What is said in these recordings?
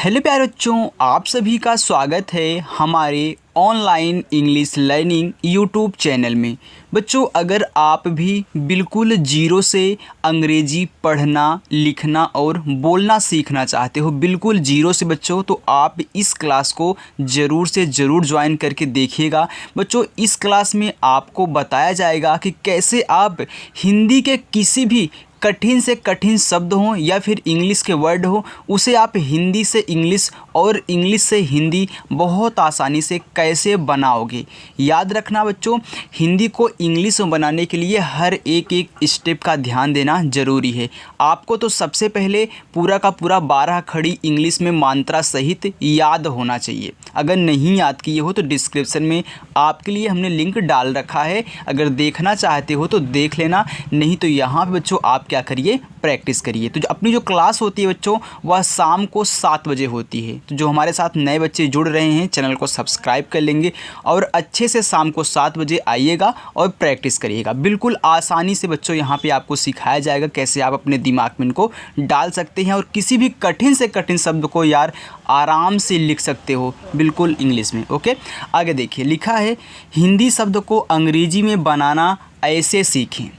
Hello प्यारे बच्चों, आप सभी का स्वागत है हमारे online English learning YouTube channel में। बच्चों, अगर आप भी बिल्कुल जीरो से अंग्रेजी पढ़ना, लिखना और बोलना सीखना चाहते हो, बिल्कुल जीरो से बच्चों, तो आप इस क्लास को ज़रूर से ज़रूर ज्वाइन करके देखिएगा। बच्चों, इस क्लास में आपको बताया जाएगा कि कैसे आप हिंदी के किसी भी कठिन से कठिन शब्द हों या फिर इंग्लिश के वर्ड हो, उसे आप हिंदी से इंग्लिश और इंग्लिश से हिंदी बहुत आसानी से कैसे बनाओगे। याद रखना बच्चों, हिंदी को इंग्लिश में बनाने के लिए हर एक स्टेप का ध्यान देना ज़रूरी है। आपको तो सबसे पहले पूरा का पूरा 12 खड़ी इंग्लिश में मात्रा सहित याद होना चाहिए। अगर नहीं याद किए हो तो डिस्क्रिप्शन में आपके लिए हमने लिंक डाल रखा है, अगर देखना चाहते हो तो देख लेना, नहीं तो यहाँ पे बच्चों आप क्या करिए, प्रैक्टिस करिए। तो अपनी जो क्लास होती है बच्चों, वह शाम को 7 बजे होती है। तो जो हमारे साथ नए बच्चे जुड़ रहे हैं, चैनल को सब्सक्राइब कर लेंगे और अच्छे से शाम को 7 बजे आइएगा और प्रैक्टिस करिएगा। बिल्कुल आसानी से बच्चों यहाँ पे आपको सिखाया जाएगा कैसे आप अपने दिमाग में इनको डाल सकते हैं और किसी भी कठिन से कठिन शब्द को यार आराम से लिख सकते हो बिल्कुल इंग्लिश में। ओके, आगे देखिए, लिखा है हिंदी शब्द को अंग्रेजी में बनाना ऐसे सीखें।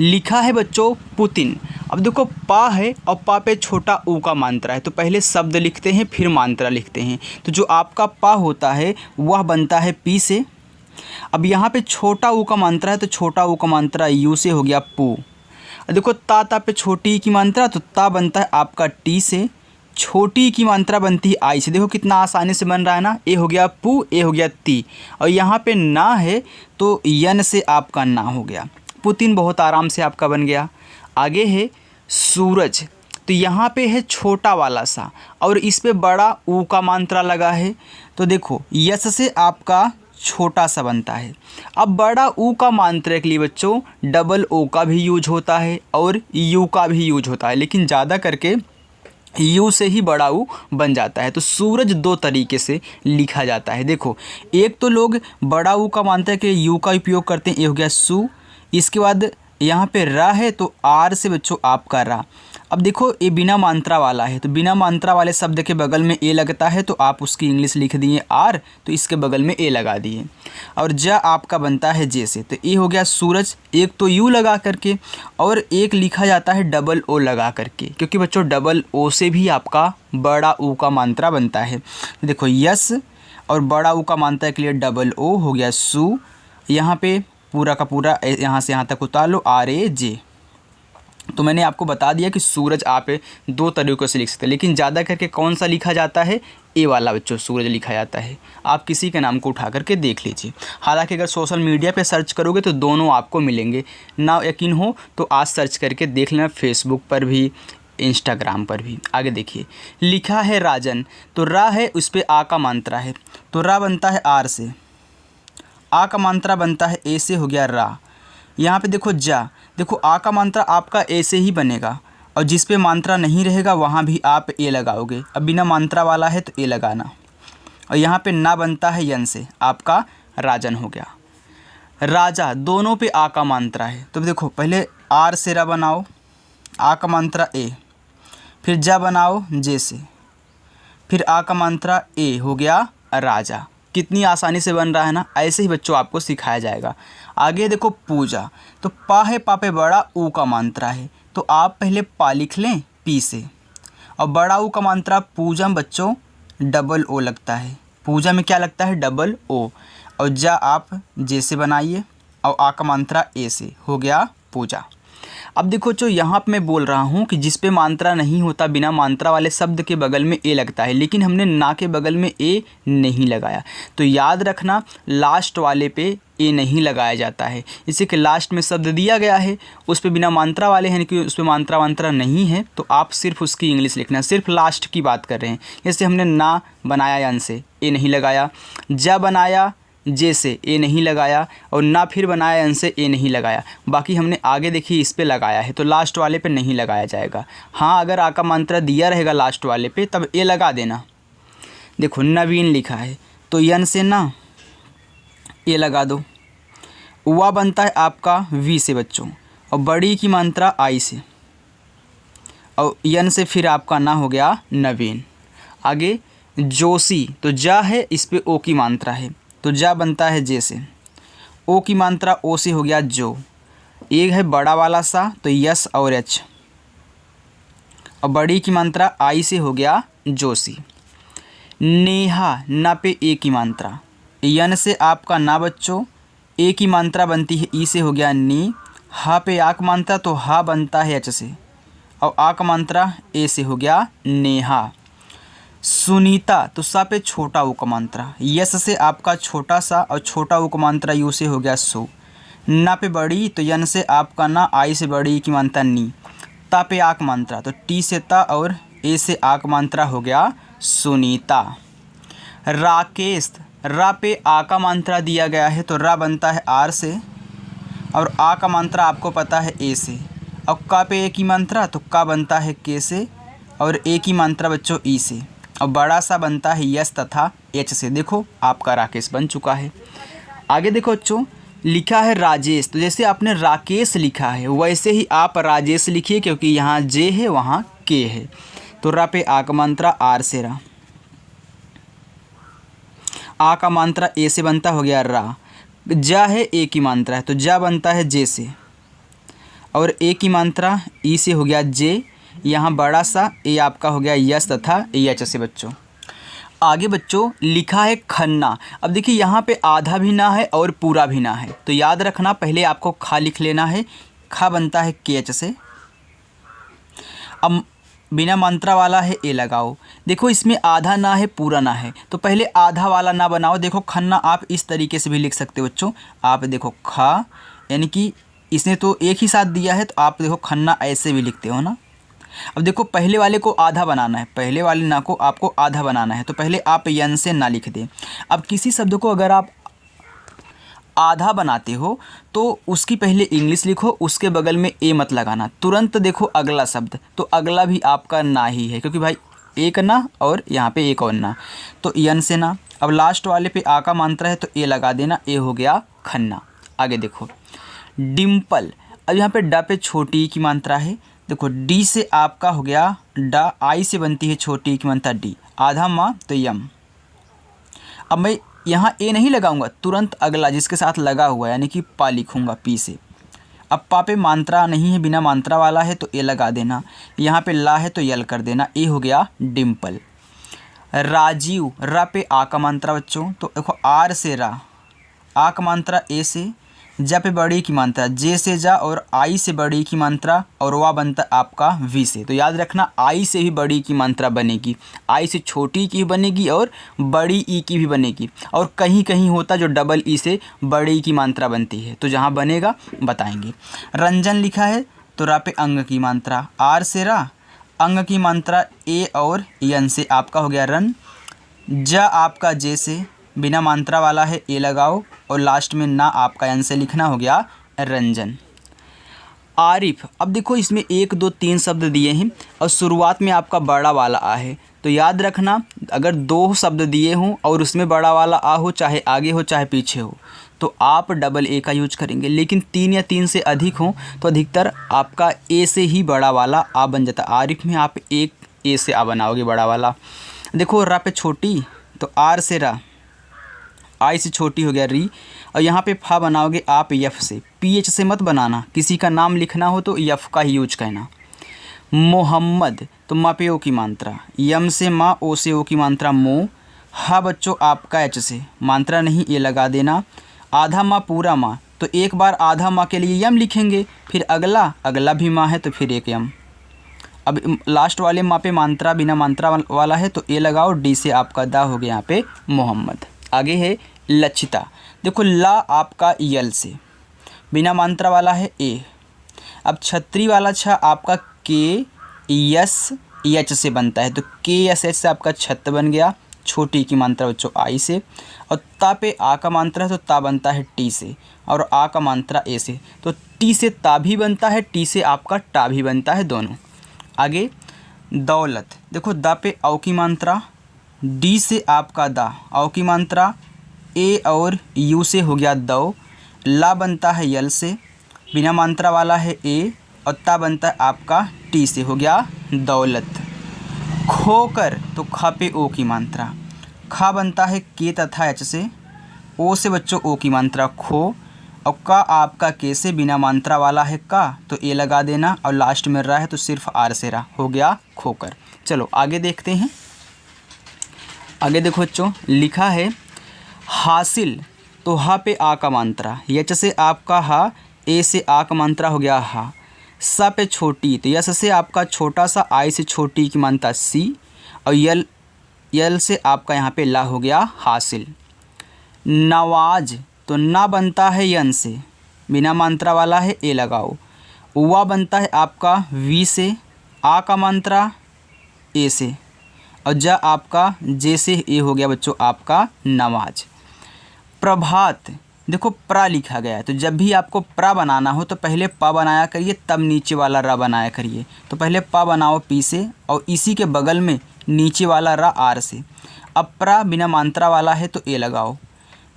लिखा है बच्चों पुतिन। अब देखो, पा है और पा पे छोटा ऊ का मात्रा है, तो पहले शब्द लिखते हैं फिर मात्रा लिखते हैं। तो जो आपका पा होता है वह बनता है पी से। अब यहाँ पे छोटा ऊ का मात्रा है, तो छोटा ऊ का मात्रा यू से हो गया पू। देखो, ता पे छोटी की मात्रा, तो ता बनता है आपका टी से। छोटी की मात्रा बनती है आई से। देखो कितना आसानी से बन रहा है ना। ए हो गया पू, ए हो गया ती, और यहाँ पे ना है तो यन से आपका ना हो गया। पुतिन बहुत आराम से आपका बन गया। आगे है सूरज, तो यहाँ पे है छोटा वाला सा और इस पे बड़ा ऊ का मात्रा लगा है, तो देखो यस से आपका छोटा सा बनता है। अब बड़ा ऊ का मात्रा के लिए बच्चों डबल ओ का भी यूज होता है और यू का भी यूज होता है, लेकिन ज़्यादा करके यू से ही बड़ा ऊ बन जाता है। तो सूरज दो तरीके से लिखा जाता है। देखो, एक तो लोग बड़ा ऊ का मात्रा के यू का उपयोग करते हैं, ये हो गया सू। इसके बाद यहाँ पे रा है तो आर से बच्चों आपका रा। अब देखो, ये बिना मात्रा वाला है, तो बिना मात्रा वाले शब्द के बगल में ए लगता है, तो आप उसकी इंग्लिश लिख दिए आर, तो इसके बगल में ए लगा दिए। और जा आपका बनता है जे से, तो ये हो गया सूरज। एक तो यू लगा करके और एक लिखा जाता है डबल ओ लगा करके, क्योंकि बच्चों डबल ओ से भी आपका बड़ा ऊ का मात्रा बनता है। तो देखो यस और बड़ा ऊ का मात्रा के लिए डबल ओ हो गया सू। यहाँ पे पूरा का पूरा यहाँ से यहाँ तक उतार लो, आर ए जे। तो मैंने आपको बता दिया कि सूरज आप दो तरीक़ों से लिख सकते हैं, लेकिन ज़्यादा करके कौन सा लिखा जाता है, ए वाला बच्चों सूरज लिखा जाता है। आप किसी के नाम को उठा करके देख लीजिए। हालांकि अगर सोशल मीडिया पे सर्च करोगे तो दोनों आपको मिलेंगे। ना यकीन हो तो आज सर्च करके देख लेना, फेसबुक पर भी, इंस्टाग्राम पर भी। आगे देखिए, लिखा है राजन, तो रा है उस पर आ का मात्रा है, तो रा बनता है आर से। आ का मात्रा बनता है ए से, हो गया रा। यहाँ पे देखो जा, देखो आ का मात्रा आपका ए से ही बनेगा और जिस पे मात्रा नहीं रहेगा वहाँ भी आप ए लगाओगे। अब बिना मात्रा वाला है तो ए लगाना। और यहाँ पे ना बनता है यन से, आपका राजन हो गया। राजा, दोनों पे आ का मात्रा है, तो देखो पहले आर से रा बनाओ, आ का मात्रा ए, फिर जा बनाओ जे से, फिर आ का मात्रा ए, हो गया राजा। कितनी आसानी से बन रहा है ना। ऐसे ही बच्चों आपको सिखाया जाएगा। आगे देखो पूजा, तो पा है, पा पे बड़ा ऊ का मात्रा है, तो आप पहले पा लिख लें पी से, और बड़ा ऊ का मात्रा पूजा में बच्चों डबल ओ लगता है। पूजा में क्या लगता है, डबल ओ। और जा आप जे से बनाइए और आ का मात्रा ए से, हो गया पूजा। अब देखो जो यहाँ पे मैं बोल रहा हूँ कि जिस पे मात्रा नहीं होता, बिना मात्रा वाले शब्द के बगल में ए लगता है, लेकिन हमने ना के बगल में ए नहीं लगाया, तो याद रखना लास्ट वाले पे ए नहीं लगाया जाता है। इसी के लास्ट में शब्द दिया गया है, उस पे बिना मात्रा वाले हैं कि उस पे मात्रा नहीं है, तो आप सिर्फ उसकी इंग्लिश लिखना। सिर्फ लास्ट की बात कर रहे हैं। जैसे हमने ना बनाया यन से, ए नहीं लगाया, जा बनाया जे से, ए नहीं लगाया, और ना फिर बनाया यन से, ए नहीं लगाया। बाकी हमने आगे देखिए इस पे लगाया है, तो लास्ट वाले पे नहीं लगाया जाएगा। हाँ, अगर आ का मात्रा दिया रहेगा लास्ट वाले पे तब ए लगा देना। देखो नवीन लिखा है, तो यन से ना ए लगा दो। वा बनता है आपका वी से बच्चों, और बड़ी की मात्रा आई से, और यन से फिर आपका ना हो गया नवीन। आगे जोशी, तो जा है इस पे ओ की मात्रा है तो जा बनता है जे से, ओ की मात्रा ओ से हो गया जो, एक है बड़ा वाला सा तो यस और एच, और बड़ी की मात्रा आई से हो गया जोशी। नेहा, ना पे ए की मात्रा, यन से आपका ना बच्चों, ए की मात्रा बनती है ई से हो गया नी, हा पे आ की मात्रा तो हा बनता है एच से, और आ का मात्रा ए से हो गया नेहा। सुनीता, तो सा पे छोटा ऊ का मात्रा, यस से आपका छोटा सा और छोटा ऊ का मात्रा यू से हो गया सो। ना पे बड़ी, तो यन से आपका ना, आई से बड़ी की मात्रा नी, ता पे आ का मात्रा तो टी से ता और ए से आ का मात्रा हो गया सुनीता। राकेश, रा पे आ का मात्रा दिया गया है तो रा बनता है आर से, और आ का मात्रा आपको पता है ए से, और का पे ए की मात्रा तो का बनता है के से, और ए की मात्रा बच्चों ई से, और बड़ा सा बनता है यस तथा एच से। देखो आपका राकेश बन चुका है। आगे देखो बच्चों, लिखा है राजेश, तो जैसे आपने राकेश लिखा है वैसे ही आप राजेश लिखिए, क्योंकि यहाँ जे है वहाँ के है। तो रा पे आ का मात्रा आर से रा, आ का मात्रा ए से बनता हो गया रा, जा है ए की मात्रा है तो जा बनता है जे से, और ए की मात्रा ई से हो गया जे, यहाँ बड़ा सा ए आपका हो गया यस तथा एच से बच्चों। आगे बच्चों लिखा है खन्ना, अब देखिए यहाँ पे आधा भी ना है और पूरा भी ना है, तो याद रखना पहले आपको खा लिख लेना है, खा बनता है के एच से। अब बिना मात्रा वाला है ए लगाओ, देखो इसमें आधा ना है पूरा ना है, तो पहले आधा वाला ना बनाओ। देखो खन्ना आप इस तरीके से भी लिख सकते हो बच्चों, आप देखो खा, यानी कि इसने तो एक ही साथ दिया है तो आप देखो खन्ना ऐसे भी लिखते हो ना। अब देखो पहले वाले को आधा बनाना है, पहले वाले ना को आपको आधा बनाना है, तो पहले आप यन से ना लिख दें। अब किसी शब्द को अगर आप आधा बनाते हो तो उसकी पहले इंग्लिश लिखो, उसके बगल में ए मत लगाना, तुरंत देखो अगला शब्द, तो अगला भी आपका ना ही है, क्योंकि भाई एक ना और यहाँ पे एक और ना, तो यन से ना। अब लास्ट वाले पे आ का मात्रा है तो ए लगा देना, ए हो गया खन्ना। आगे देखो डिम्पल, अब यहाँ पे डा पे छोटी की मात्रा है, देखो डी से आपका हो गया डा, आई से बनती है छोटी की मात्रा डी, आधा माँ तो यम। अब मैं यहाँ ए नहीं लगाऊंगा, तुरंत अगला जिसके साथ लगा हुआ है यानी कि पा लिखूंगा पी से। अब पा पे मात्रा नहीं है, बिना मात्रा वाला है तो ए लगा देना, यहाँ पे ला है तो यल कर देना, ए हो गया डिम्पल। राजीव, रा पे आ का मात्रा बच्चों, तो देखो आर से रा, आ का मात्रा ए से, जा पे बड़ी की मात्रा जे से जा, और आई से बड़ी की मात्रा और वा बनता आपका वी से। तो याद रखना आई से भी बड़ी की मात्रा बनेगी, आई से छोटी की बनेगी और बड़ी ई की भी बनेगी, और कहीं कहीं होता जो डबल ई से बड़ी की मात्रा बनती है, तो जहाँ बनेगा बताएंगे। रंजन लिखा है तो रा पे अंग की मात्रा, आर से रा, अंग की मात्रा ए और यन से आपका हो गया रन, जा आपका जे से, बिना मात्रा वाला है ए लगाओ, और लास्ट में ना आपका यन से लिखना हो गया रंजन। आरिफ, अब देखो इसमें 1 2 3 शब्द दिए हैं और शुरुआत में आपका बड़ा वाला आ है, तो याद रखना अगर 2 शब्द दिए हों और उसमें बड़ा वाला आ हो, चाहे आगे हो चाहे पीछे हो, तो आप डबल ए का यूज करेंगे, लेकिन 3 या 3 से अधिक हो तो अधिकतर आपका ए से ही बड़ा वाला आ बन जाता। आरिफ में आप एक ए से आ बनाओगे बड़ा वाला। देखो रा पे छोटी तो आर से रा, आई से छोटी हो गया री, और यहाँ पे फा बनाओगे आप यफ से, पी एच से मत बनाना, किसी का नाम लिखना हो तो यफ का ही यूज करना। मोहम्मद, तो मा पे ओ की मात्रा, यम से माँ, ओ से ओ की मात्रा मो, हा बच्चों आपका एच से, मात्रा नहीं ए लगा देना। आधा माँ पूरा माँ, तो एक बार आधा माँ के लिए यम लिखेंगे, फिर अगला भी माँ है तो फिर एक यम। अब लास्ट वाले माँ पे मात्रा बिना मात्रा वाला है तो ए लगाओ, डी से आपका दा हो गया यहाँ पे मोहम्मद। आगे है लक्षिता, देखो ला आपका यल से, बिना मात्रा वाला है ए। अब छतरी वाला छा आपका के यस एच से बनता है, तो के एस एच से आपका छत बन गया, छोटी की मात्रा बच्चों आई से, और ता पे आ का मात्रा है तो ता बनता है टी से, और आ का मात्रा ए से, तो टी से ता भी बनता है, टी से आपका टा भी बनता है, दोनों। आगे दौलत, देखो दा पे औ की मात्रा, डी से आपका दा, औ की मात्रा ए और यू से हो गया दौ, ला बनता है यल से, बिना मात्रा वाला है ए, और ता बनता है आपका टी से, हो गया दौलत। खोकर, तो तो ख पे ओ की मात्रा, खा बनता है के तथा एच से, ओ से बच्चों ओ की मात्रा खो, और का आपका के से बिना मात्रा वाला है का, तो ए लगा देना, और लास्ट में रहा है तो सिर्फ आर से रहा, हो गया खोकर। चलो आगे देखते हैं। आगे देखो बच्चों, लिखा है हासिल, तो हा पे आ का मात्रा, यच से आपका हा, ए से आ का मात्रा हो गया हा, सा पे छोटी, तो यस से आपका छोटा सा, आई से छोटी की मात्रा सी, और यल से आपका यहाँ पे ला हो गया हासिल। नवाज, तो ना बनता है यन से, बिना मात्रा वाला है, ए लगाओ। उवा बनता है आपका वी से, आ का मात्रा ए से, और जा आपका जे से ए हो गया बच्चों आपका नवाज। प्रभात, देखो प्रा लिखा गया है, तो जब भी आपको प्रा बनाना हो तो पहले प बनाया करिए, तब नीचे वाला र बनाया करिए। तो पहले प बनाओ पी से, और इसी के बगल में नीचे वाला र आर से। अब प्रा बिना मात्रा वाला है तो ए लगाओ।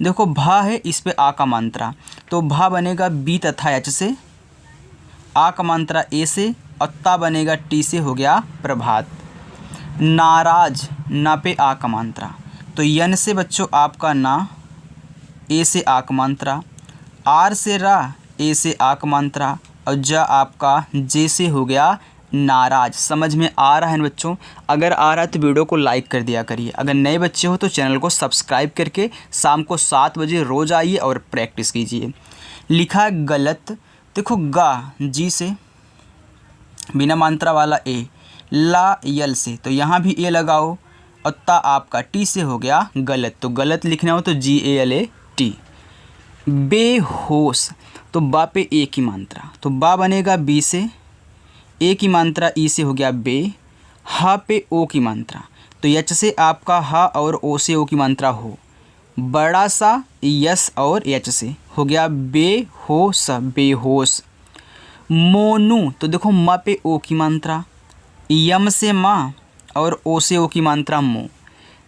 देखो भा है, इस पे आ का मात्रा, तो भा बनेगा बी तथा एच से, आ का मात्रा ए से, और ता बनेगा टी से, हो गया प्रभात। नाराज, ना पे आ का मात्रा, तो यन से बच्चों आपका ना, ए से आ का मात्रा, आर से रा, ए से आ का मात्रा, और जा आपका जे से हो गया नाराज। समझ में आ रहा है ना बच्चों? अगर आ रहा है तो वीडियो को लाइक कर दिया करिए। अगर नए बच्चे हो तो चैनल को सब्सक्राइब करके शाम को 7 बजे रोज़ आइए और प्रैक्टिस कीजिए। लिखा है गलत, देखो गा जी से, बिना मात्रा वाला ए, ला यल से, तो यहाँ भी ए लगाओ, और ता आपका टी से हो गया गलत। तो गलत लिखना हो तो GALAT। बेहोश, तो बा पे ए की मात्रा, तो बा बनेगा बी से, ए की मात्रा ई से हो गया बे, हा पे ओ की मात्रा, तो एच से आपका हा और ओ से ओ की मात्रा हो, बड़ा सा यस और एच से हो गया बेहोश, बेहोश। मोनू, तो देखो मा पे ओ की मात्रा, यम से माँ और ओ से ओ की मात्रा मो,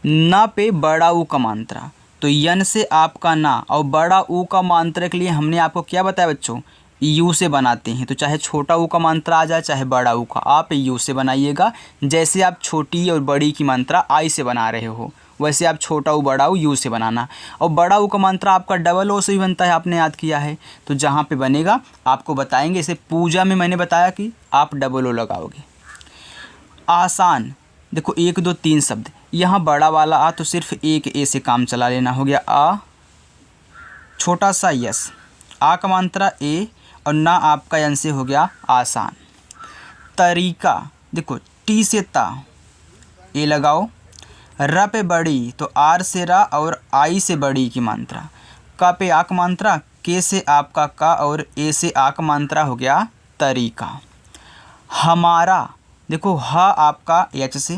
ना पे बड़ा ऊ का मात्रा, तो यन से आपका ना, और बड़ा ऊ का मात्रा के लिए हमने आपको क्या बताया बच्चों, यू से बनाते हैं। तो चाहे छोटा ऊ का मात्रा आ जाए चाहे बड़ा ऊ का, आप यू से बनाइएगा। जैसे आप छोटी और बड़ी की मात्रा आई से बना रहे हो, वैसे आप छोटा ऊ बड़ा ऊ यू से बनाना। और बड़ा ऊ का मात्रा आपका डबल ओ से भी बनता है, आपने याद किया है। तो जहाँ पे बनेगा आपको बताएंगे। इसे पूजा में मैंने बताया कि आप डबल ओ लगाओगे। आसान, देखो 1 2 3 शब्द, यहाँ बड़ा वाला आ तो सिर्फ एक ए से काम चला लेना, हो गया आ, छोटा सा यस, आ का मात्रा ए, और ना आपका यन से हो गया आसान। तरीका, देखो टी से ता, ए लगाओ, र पे बड़ी तो आर से रा और आई से बड़ी की मात्रा, का पे आ का मात्रा, के से आपका का और ए से आ का मात्रा, हो गया तरीका। हमारा, देखो हा आपका एच से,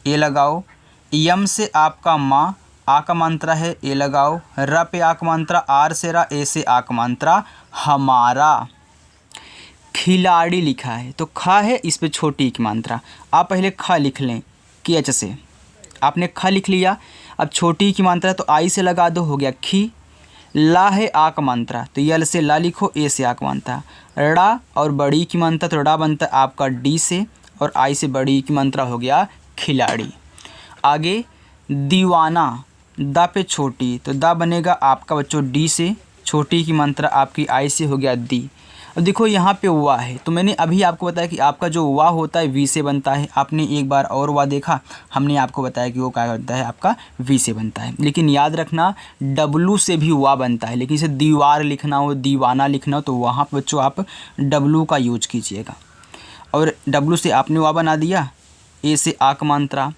ए लगाओ, यम से आपका माँ, आ का मात्रा है, ए लगाओ, र पे आ का मात्रा, आर से रा, ए से आ का मात्रा, हमारा। खिलाड़ी लिखा है तो खा है, इस पे छोटी की मात्रा, आप पहले ख लिख लें कि एच से, आपने ख लिख लिया। अब छोटी की मात्रा तो आई से लगा दो, हो गया खी। ला है आ का मात्रा, तो यल से ला लिखो, ए से आ का मात्रा। ड़ा और बड़ी की मात्रा, तो ड़ा बनता है आपका डी से, और आई से बड़ी की मात्रा, हो गया खिलाड़ी। आगे दीवाना, दा पे छोटी, तो दा बनेगा आपका बच्चों डी से, छोटी की मात्रा आपकी आई से, हो गया दी। अब देखो यहाँ पे हुआ है, तो मैंने अभी आपको बताया कि आपका जो हुआ होता है वी से बनता है। आपने एक बार और हुआ देखा, हमने आपको बताया कि वो क्या बनता है, आपका वी से बनता है। लेकिन याद रखना डब्लू से भी हुआ बनता है, लेकिन इसे दीवार लिखना हो, दीवाना लिखना हो, तो वहाँ पर बच्चों आप डब्लू का यूज कीजिएगा। और डब्लू से आपने हुआ बना दिया, ए से आ का मात्रा,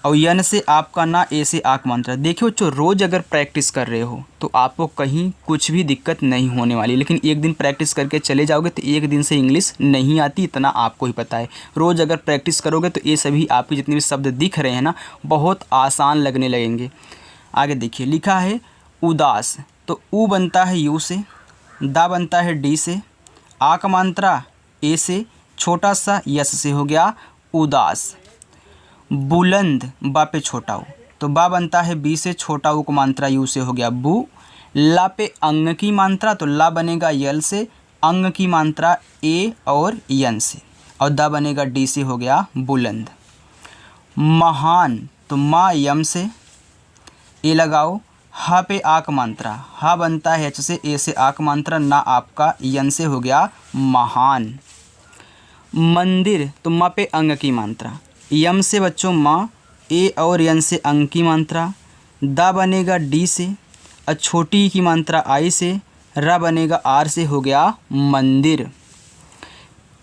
और यन से आपका ना, ए से आ का मात्रा। देखिए बच्चों, रोज़ अगर प्रैक्टिस कर रहे हो तो आपको कहीं कुछ भी दिक्कत नहीं होने वाली। लेकिन एक दिन प्रैक्टिस करके चले जाओगे तो एक दिन से इंग्लिश नहीं आती, इतना आपको ही पता है। रोज़ अगर प्रैक्टिस करोगे तो ये सभी आपके जितने भी शब्द दिख रहे हैं ना, बहुत आसान लगने लगेंगे। आगे देखिए, लिखा है उदास, तो ऊ बनता है यू से, दा बनता है डी से, आ का मात्रा ए से, छोटा सा यस से, हो गया उदास। बुलंद, बा पे छोटा ऊ, तो बा बनता है बी से, छोटा ऊ को मात्रा यू से, हो गया बू। ला पे अंग की मात्रा, तो ला बनेगा यल से, अंग की मात्रा ए और यन से, और दा बनेगा डी से, हो गया बुलंद। महान तो माँ यम से, ए लगाओ, हा पे आक मात्रा, हा बनता है एच से, ए से आक मात्रा, ना आपका यन से हो गया महान। मंदिर तो माँ पे अंग की मात्रा, यम से बच्चों माँ, ए और यन से अंग की मात्रा, दा बनेगा डी से, और छोटी की मात्रा आई से, रा बनेगा आर से, हो गया मंदिर।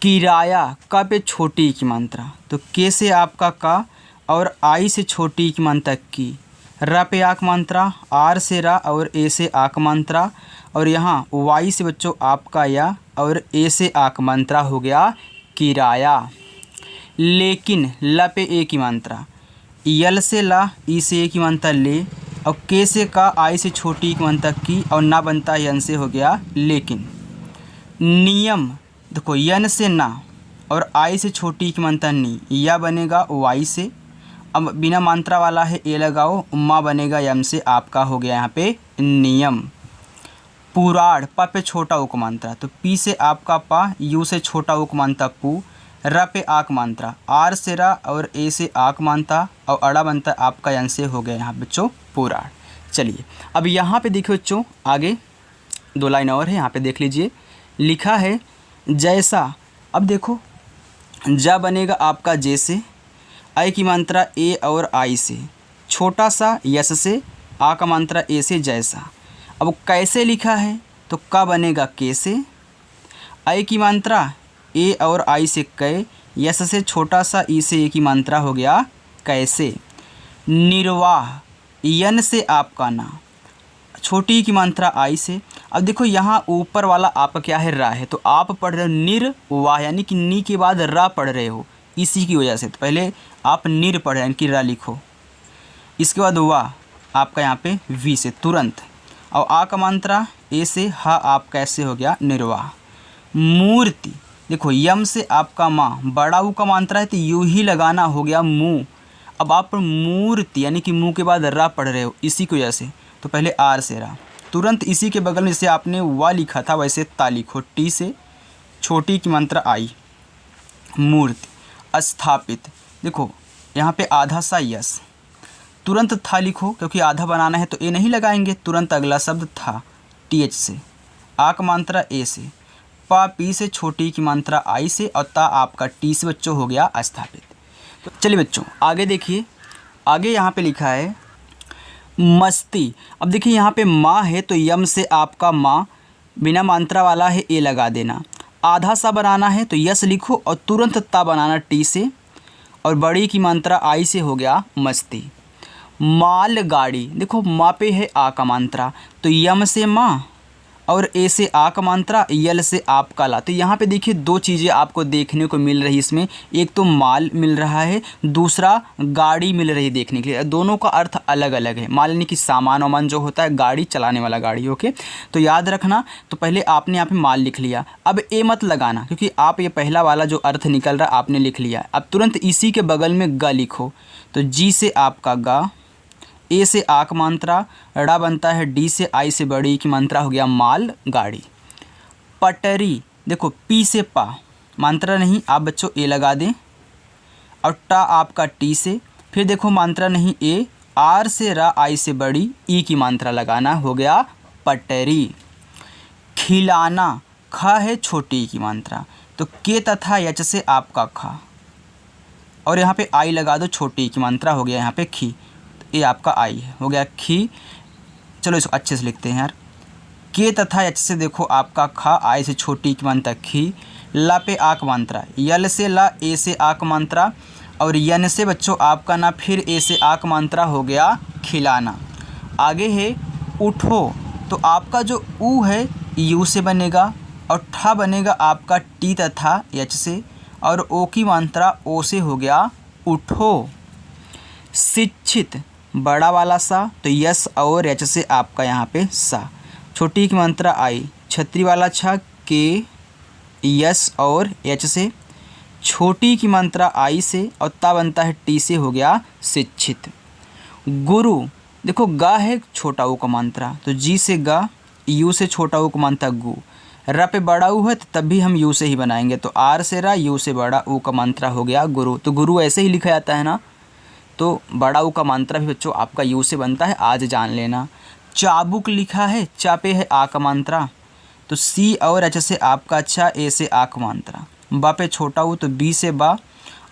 किराया का पे छोटी की मात्रा, तो के से आपका का और आई से छोटी की मात्रा की, रा पे आक मात्रा, आर से रा और ए से आक मात्रा, और यहाँ वाई से बच्चों आपका या और ए से आक मात्रा, हो गया किराया। लेकिन ला पे ए की मात्रा, यल से ला, ई से ए की मात्रा ले, और के से का, आई से छोटी की मात्रा की, और ना बनता है यन से, हो गया लेकिन। नियम देखो यन से ना और आई से छोटी की मात्रा नी, या बनेगा वाई से, अब बिना मात्रा वाला है ए लगाओ, उम्मा बनेगा यम से, आपका हो गया यहाँ पे नियम। पुराड़ पा पे छोटा उक मात्रा, तो पी से आपका पा, यू से छोटा उक मात्रा पू, र पे आक मात्रा, आर से रा और ए से आक मात्रा, और अड़ा बनता आपका यन से, हो गया यहाँ बच्चों पुराड़। चलिए अब यहाँ पे देखिए बच्चों, आगे 2 लाइन और है, यहाँ पे देख लीजिए, लिखा है जैसा। अब देखो जा बनेगा आपका जे से, आई की मात्रा ए और आई से, छोटा सा यस से, आ का मात्रा ए से जैसा। अब कैसे लिखा है, तो का बनेगा के से, आई की मात्रा ए और आई से कै, यस से छोटा सा ई से ए की मात्रा, हो गया कैसे। निर्वाह यन से आपका ना, छोटी की मात्रा आई से। अब देखो यहाँ ऊपर वाला आपका क्या है, रा है, तो आप पढ़ रहे हो निर्वाह, यानी कि नी के बाद रा पढ़ रहे हो, इसी की वजह से। तो पहले आप निर पढ़े यानी कि रा लिखो, इसके बाद वाह आपका यहाँ पे वी से तुरंत, और आ का मात्रा ए से, हा आप कैसे हो गया निर्वाह। मूर्ति देखो यम से आपका माँ, बड़ा ऊ का मात्रा है तो यू ही लगाना, हो गया मुँह। अब आप मूर्ति यानी कि मुँह के बाद रा पढ़ रहे हो, इसी की वजह से, तो पहले आर से रा, तुरंत इसी के बगल में जैसे आपने वा लिखा था वैसे ता लिखो, टी से छोटी की मात्रा आई, मूर्ति। स्थापित देखो यहाँ पे आधा सा यस, तुरंत था लिखो, क्योंकि आधा बनाना है तो ए नहीं लगाएंगे, तुरंत अगला शब्द था, टी एच से, आक मात्रा ए से, पा पी से छोटी की मात्रा आई से, और ता आपका टी से बच्चों हो गया स्थापित। तो चलिए बच्चों आगे देखिए, आगे यहाँ पे लिखा है मस्ती। अब देखिए यहाँ पे माँ है तो यम से आपका माँ, बिना मात्रा वाला है ए लगा देना, आधा सा बनाना है तो यस लिखो और तुरंत ता बनाना टी से, और बड़ी की मात्रा आई से, हो गया मस्ती। मालगाड़ी देखो माँ पे है आ का मात्रा, तो यम से माँ और ए से आ का मात्रा, यल से आप का ला। तो यहाँ पे देखिए 2 चीज़ें आपको देखने को मिल रही इसमें, एक तो माल मिल रहा है, दूसरा गाड़ी मिल रही है देखने के लिए। दोनों का अर्थ अलग अलग है। माल यानी कि सामान वामान जो होता है, गाड़ी चलाने वाला गाड़ी, ओके। तो याद रखना, तो पहले आपने यहाँ पे माल लिख लिया, अब ए मत लगाना क्योंकि आप ये पहला वाला जो अर्थ निकल रहा आपने लिख लिया। अब तुरंत इसी के बगल में ग लिखो, तो जी से आपका गा, ए से आक मात्रा, ड़ा बनता है डी से, आई से बड़ी की मात्रा, हो गया माल गाड़ी। पटरी देखो पी से पा, मात्रा नहीं आप बच्चों ए लगा दें, और टा आपका टी से, फिर देखो मात्रा नहीं ए, आर से रा, आई से बड़ी, ई की मात्रा लगाना, हो गया पटरी। खिलाना खा है छोटी की मात्रा, तो के तथा यच से आपका खा, और यहाँ पे आई लगा दो छोटी की मात्रा, हो गया यहाँ पे खी, ये आपका आई है, हो गया खी। चलो इसको अच्छे से लिखते हैं यार, के तथा एच से देखो आपका खा, आई से छोटी की मात्रा खी, ला पे आक मात्रा, यल से ला, ए से आक मात्रा, और यन से बच्चों आपका ना, फिर ए से आक मात्रा, हो गया खिलाना। आगे है उठो, तो आपका जो ऊ है यू से बनेगा, और ठा बनेगा आपका टी तथा एच से, और ओ की मात्रा ओ से, हो गया उठो। शिक्षित बड़ा वाला सा, तो यस और एच से आपका यहाँ पे सा, छोटी की मात्रा आई, छतरी वाला छा, के यस और एच से, छोटी की मात्रा आई से, और ता बनता है टी से, हो गया शिक्षित। गुरु देखो गा है छोटा ऊ का मात्रा, तो जी से गा, यू से छोटा ऊ का मात्रा गु, र पे बड़ा ऊ है तो तब भी हम यू से ही बनाएंगे, तो आर से रा, यू से बड़ा ऊ का मात्रा, हो गया गुरु। तो गुरु ऐसे ही लिखा जाता है ना, तो बड़ा ऊ का मात्रा भी बच्चों आपका यू से बनता है, आज जान लेना। चाबुक लिखा है, चा पे है आ का मात्रा, तो सी और एच से आपका चा, ए से आ का मात्रा। बा पे छोटा ऊ तो बी से बा,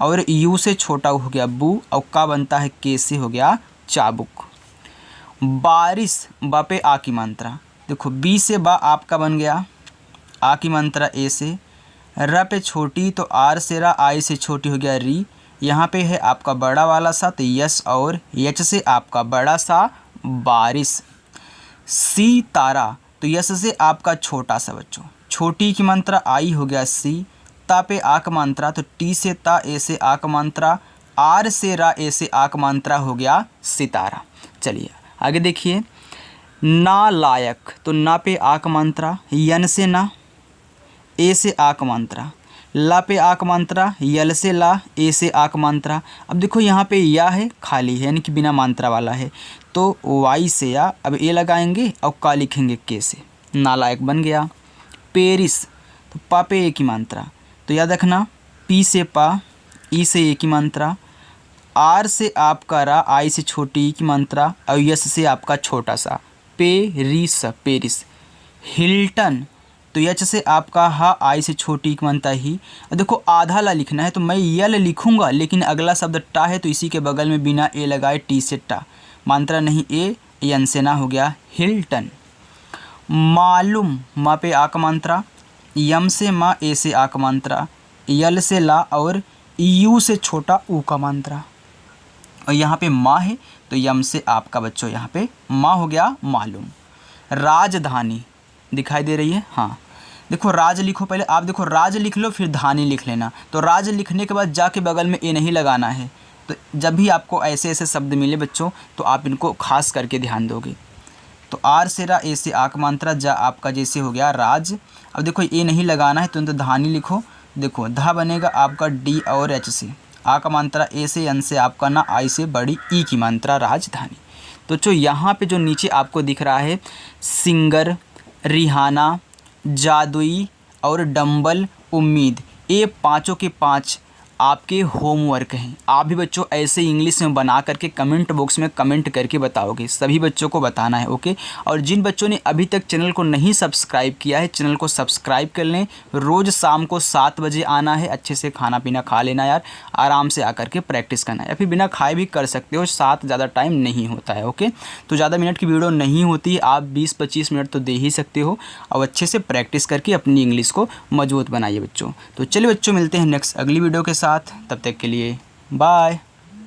और यू से छोटा ऊ हो गया बू, और का बनता है के से हो गया चाबुक। बारिश, बा पे आ की मात्रा, देखो बी से बा आपका बन गया, आ की मात्रा ए से। र पे छोटी तो आर से रा, आई से छोटी हो गया री। यहाँ पे है आपका बड़ा वाला सा तो यस, और एच से आपका बड़ा सा बारिश। सी तारा, तो यस से आपका छोटा सा बच्चों, छोटी की मात्रा आई हो गया सी। ता पे आ का मात्रा तो टी से ता, ए से आ का मात्रा, आर से रा, ए से आ का मात्रा हो गया सितारा। चलिए आगे देखिए। नालायक, तो ना पे आ का मात्रा, यन से ना, ए से आ का मात्रा। ला पे आ का मात्रा, यल से ला, ए से आ का मात्रा। अब देखो यहाँ पे या है खाली है, यानी कि बिना मात्रा वाला है, तो वाई से या, अब ए लगाएंगे और का लिखेंगे के से, नालायक बन गया। पेरिस, तो पा पे ए की मात्रा, तो याद रखना पी से पा, ई से ए की मात्रा, आर से आपका रा, आई से छोटी ई की मात्रा, और यस से आपका छोटा सा पेरिस, पेरिस। हिल्टन, तो एच से आपका हा, आई से छोटी की मात्रा ही। देखो आधा ला लिखना है तो मैं यल लिखूंगा, लेकिन अगला शब्द टा है तो इसी के बगल में बिना ए लगाए टी से टा, मात्रा नहीं ए, यन से ना हो गया हिल्टन। मालूम, मा पे आ का मात्रा, यम से मा, ए से आ का मात्रा, यल से ला, और यू से छोटा ऊ का मात्रा, और यहाँ पे माँ है तो यम से आपका बच्चों यहाँ पे माँ हो गया मालूम। राजधानी दिखाई दे रही है, हाँ देखो राज लिखो पहले, आप देखो राज लिख लो फिर धानी लिख लेना। तो राज लिखने के बाद जाके बगल में ए नहीं लगाना है। तो जब भी आपको ऐसे ऐसे शब्द मिले बच्चों तो आप इनको खास करके ध्यान दोगे। तो आर से रा, ए से आ का मात्रा, जा आपका जैसे हो गया राज। अब देखो ए नहीं लगाना है तो धानी लिखो, देखो धा बनेगा आपका डी और एच से, आ का मात्रा ए से, एन से आपका ना, आई से बड़ी ई की मात्रा राजधानी। तो जो यहाँ पे जो नीचे आपको दिख रहा है सिंगर, रिहाना, जादुई और डंबल, उम्मीद, ये पाँचों के पाँच आपके होमवर्क हैं। आप भी बच्चों ऐसे इंग्लिश में बना करके कमेंट बॉक्स में कमेंट करके बताओगे, सभी बच्चों को बताना है, ओके। और जिन बच्चों ने अभी तक चैनल को नहीं सब्सक्राइब किया है, चैनल को सब्सक्राइब कर लें। रोज़ शाम को 7 बजे आना है, अच्छे से खाना पीना खा लेना यार, आराम से आकर के प्रैक्टिस करना है, या फिर बिना खाए भी कर सकते हो, 7 ज़्यादा टाइम नहीं होता है, ओके। तो ज़्यादा मिनट की वीडियो नहीं होती है, आप 20-25 मिनट तो दे ही सकते हो, और अच्छे से प्रैक्टिस करके अपनी इंग्लिश को मजबूत बनाइए बच्चों। तो चलिए बच्चों, मिलते हैं नेक्स्ट अगली वीडियो के साथ, तब तक के लिए बाय।